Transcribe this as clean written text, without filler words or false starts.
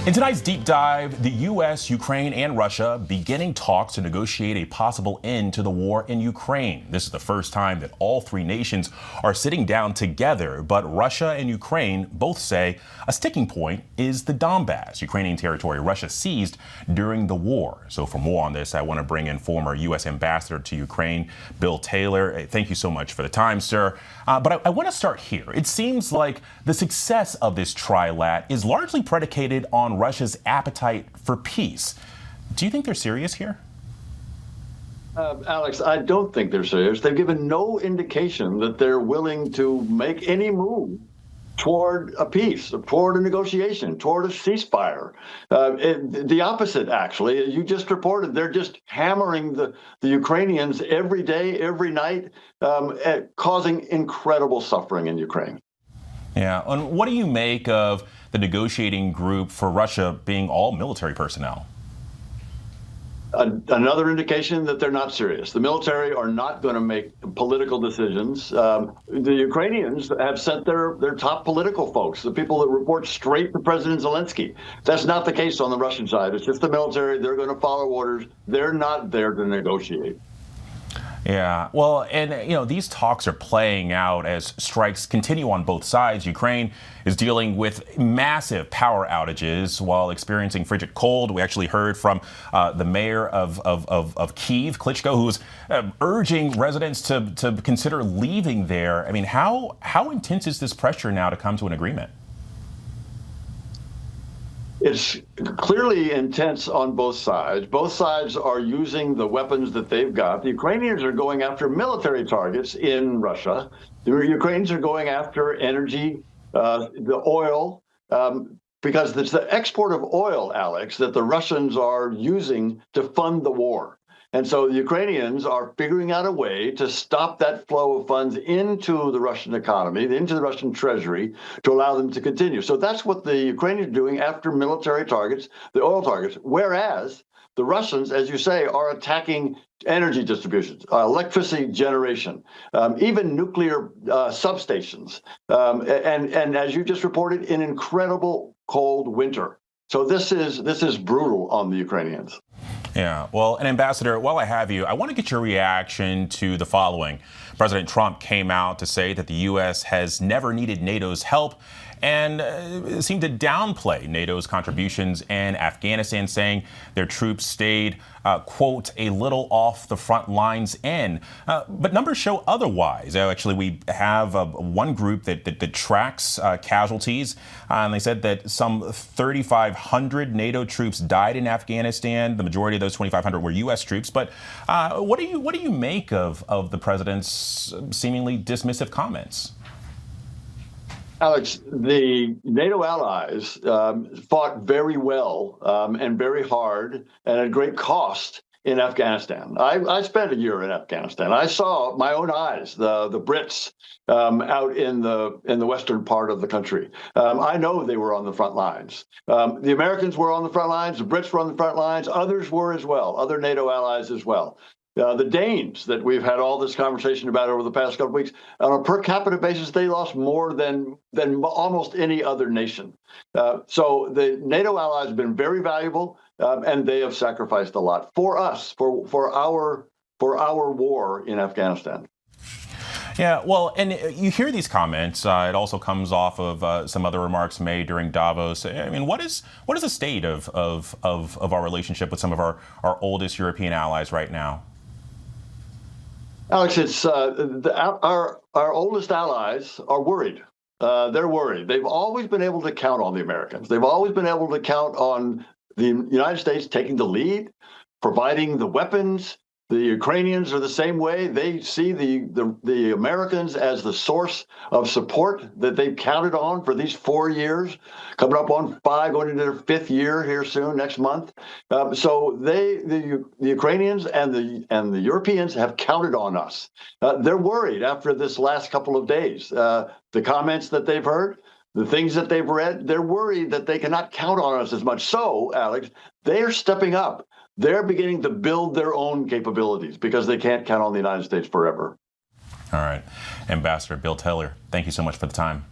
In tonight's deep dive, the U.S., Ukraine, and Russia beginning talks to negotiate a possible end to the war in Ukraine. This is the first time that all three nations are sitting down together, but Russia and Ukraine both say a sticking point is the Donbass, Ukrainian territory Russia seized during the war. So for more on this, I want to bring in former U.S. Ambassador to Ukraine, Bill Taylor. Thank you so much for the time, sir. But I want to start here. It seems like the success of this trilat is largely predicated on Russia's appetite for peace. Do you think they're serious here? Alex, I don't think they're serious. They've given no indication that they're willing to make any move toward a peace, toward a negotiation, toward a ceasefire. The opposite, actually. You just reported they're just hammering the Ukrainians every day, every night, causing incredible suffering in Ukraine. Yeah. And what do you make of the negotiating group for Russia being all military personnel? Another indication that they're not serious. The military are not going to make political decisions. The Ukrainians have sent their top political folks, the people that report straight to President Zelensky. That's not the case on the Russian side. It's just the military. They're going to follow orders. They're not there to negotiate. Yeah, well, and these talks are playing out as strikes continue on both sides. Ukraine is dealing with massive power outages while experiencing frigid cold. We actually heard from the mayor of Kyiv, Klitschko, who's urging residents to consider leaving there. I mean, how intense is this pressure now to come to an agreement? It's clearly intense on both sides. Both sides are using the weapons that they've got. The Ukrainians are going after military targets in Russia. The Ukrainians are going after energy, the oil, because it's the export of oil, Alex, that the Russians are using to fund the war. And so the Ukrainians are figuring out a way to stop that flow of funds into the Russian economy, into the Russian treasury, to allow them to continue. So that's what the Ukrainians are doing after military targets, the oil targets, whereas the Russians, as you say, are attacking energy distributions, electricity generation, even nuclear substations, and as you just reported, an incredible cold winter. So this is brutal on the Ukrainians. Yeah, well, and Ambassador, while I have you, I want to get your reaction to the following. President Trump came out to say that the U.S. has never needed NATO's help and seemed to downplay NATO's contributions in Afghanistan, saying their troops stayed, quote, a little off the front lines end. But numbers show otherwise. Actually, we have one group that tracks casualties, and they said that some 3,500 NATO troops died in Afghanistan. The majority of those 2,500 were U.S. troops. But what do you make of the president's seemingly dismissive comments? Alex, the NATO allies fought very well and very hard and at great cost in Afghanistan. I spent a year in Afghanistan. I saw my own eyes the Brits out in the western part of the country. I know they were on the front lines. The Americans were on the front lines. The Brits were on the front lines. Others were as well. Other NATO allies as well. The Danes that we've had all this conversation about over the past couple of weeks, on a per capita basis, they lost more than almost any other nation. So the NATO allies have been very valuable, and they have sacrificed a lot for us, for our war in Afghanistan. Yeah, well, and you hear these comments. It also comes off of some other remarks made during Davos. I mean, what is the state of our relationship with some of our oldest European allies right now? Alex, it's our oldest allies are worried. They're worried. They've always been able to count on the Americans. They've always been able to count on the United States taking the lead, providing the weapons. The Ukrainians are the same way. They see the Americans as the source of support that they've counted on for these 4 years, coming up on 5, going into their 5th year here soon, next month. So the Ukrainians and the Europeans have counted on us. They're worried after this last couple of days. The comments that they've heard, the things that they've read, they're worried that they cannot count on us as much. So, Alex, they are stepping up. They're beginning to build their own capabilities because they can't count on the United States forever. All right. Ambassador Bill Taylor, thank you so much for the time.